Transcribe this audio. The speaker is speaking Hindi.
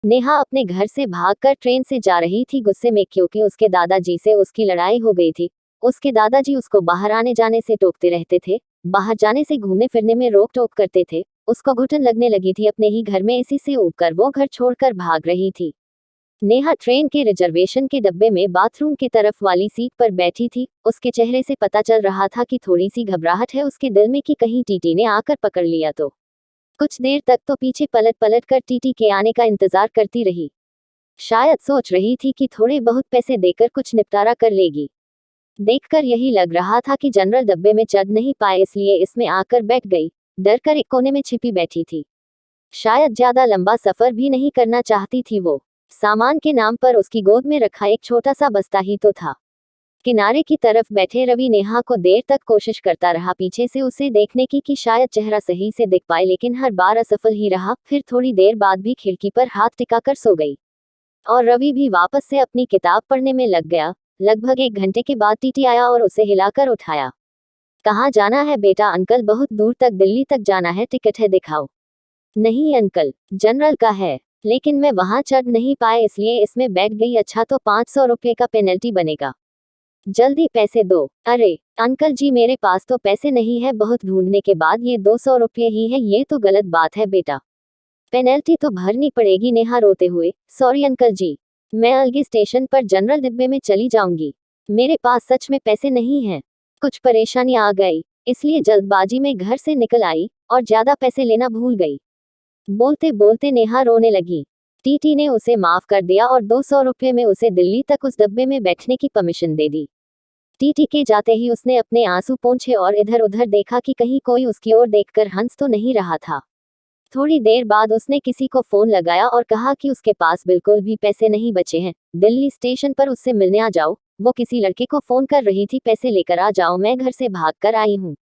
नेहा अपने घर से भागकर ट्रेन से जा रही थी गुस्से में, क्योंकि उसके दादाजी से उसकी लड़ाई हो गई थी। उसके दादाजी उसको बाहर आने जाने से टोकते रहते थे, बाहर जाने से घूमने फिरने में रोक टोक करते थे। उसको घुटन लगने लगी थी अपने ही घर में एसी से उबकर वो घर छोड़कर भाग रही थी। नेहा ट्रेन के रिजर्वेशन के डब्बे में बाथरूम की तरफ वाली सीट पर बैठी थी। उसके चेहरे से पता चल रहा था कि थोड़ी सी घबराहट है उसके दिल में कि कहीं टीटी ने आकर पकड़ लिया तो। कुछ देर तक तो पीछे पलट पलट कर टीटी के आने का इंतजार करती रही। शायद सोच रही थी कि थोड़े बहुत पैसे देकर कुछ निपटारा कर लेगी। देखकर यही लग रहा था कि जनरल डब्बे में चढ़ नहीं पाए, इसलिए इसमें आकर बैठ गई। डर कर एक कोने में छिपी बैठी थी। शायद ज्यादा लंबा सफर भी नहीं करना चाहती थी वो। सामान के नाम पर उसकी गोद में रखा एक छोटा सा बस्ता ही तो था। किनारे की तरफ बैठे रवि नेहा को देर तक कोशिश करता रहा पीछे से उसे देखने की कि शायद चेहरा सही से दिख पाए, लेकिन हर बार असफल ही रहा। फिर थोड़ी देर बाद भी खिड़की पर हाथ टिकाकर सो गई और रवि भी वापस से अपनी किताब पढ़ने में लग गया। लगभग 1 घंटे के बाद टीटी आया और उसे हिलाकर उठाया। कहाँ जाना है बेटा? अंकल, बहुत दूर तक, दिल्ली तक जाना है, टिकट है दिखाओ। नहीं अंकल, जनरल का है, लेकिन मैं वहां चढ़ नहीं पाए इसलिए इसमें बैठ गई। अच्छा तो 500 रुपये का पेनल्टी बनेगा, जल्दी पैसे दो। अरे अंकल जी, मेरे पास तो पैसे नहीं है, बहुत ढूंढने के बाद ये 200 रुपये ही है। ये तो गलत बात है बेटा, पेनल्टी तो भरनी पड़ेगी। नेहा रोते हुए, सॉरी अंकल जी, मैं अलगी स्टेशन पर जनरल डिब्बे में चली जाऊंगी, मेरे पास सच में पैसे नहीं हैं। कुछ परेशानी आ गई इसलिए जल्दबाजी में घर से निकल आई और ज्यादा पैसे लेना भूल गई। बोलते बोलते नेहा रोने लगी। टीटी ने उसे माफ कर दिया और 200 रुपये में उसे दिल्ली तक उस डब्बे में बैठने की परमिशन दे दी। टीटी के जाते ही उसने अपने आंसू पोंछे और इधर उधर देखा कि कहीं कोई उसकी ओर देखकर हंस तो नहीं रहा था। थोड़ी देर बाद उसने किसी को फोन लगाया और कहा कि उसके पास बिल्कुल भी पैसे नहीं बचे हैं, दिल्ली स्टेशन पर उससे मिलने आ जाओ। वो किसी लड़के को फोन कर रही थी, पैसे लेकर आ जाओ, मैं घर से भाग कर आई हूँ।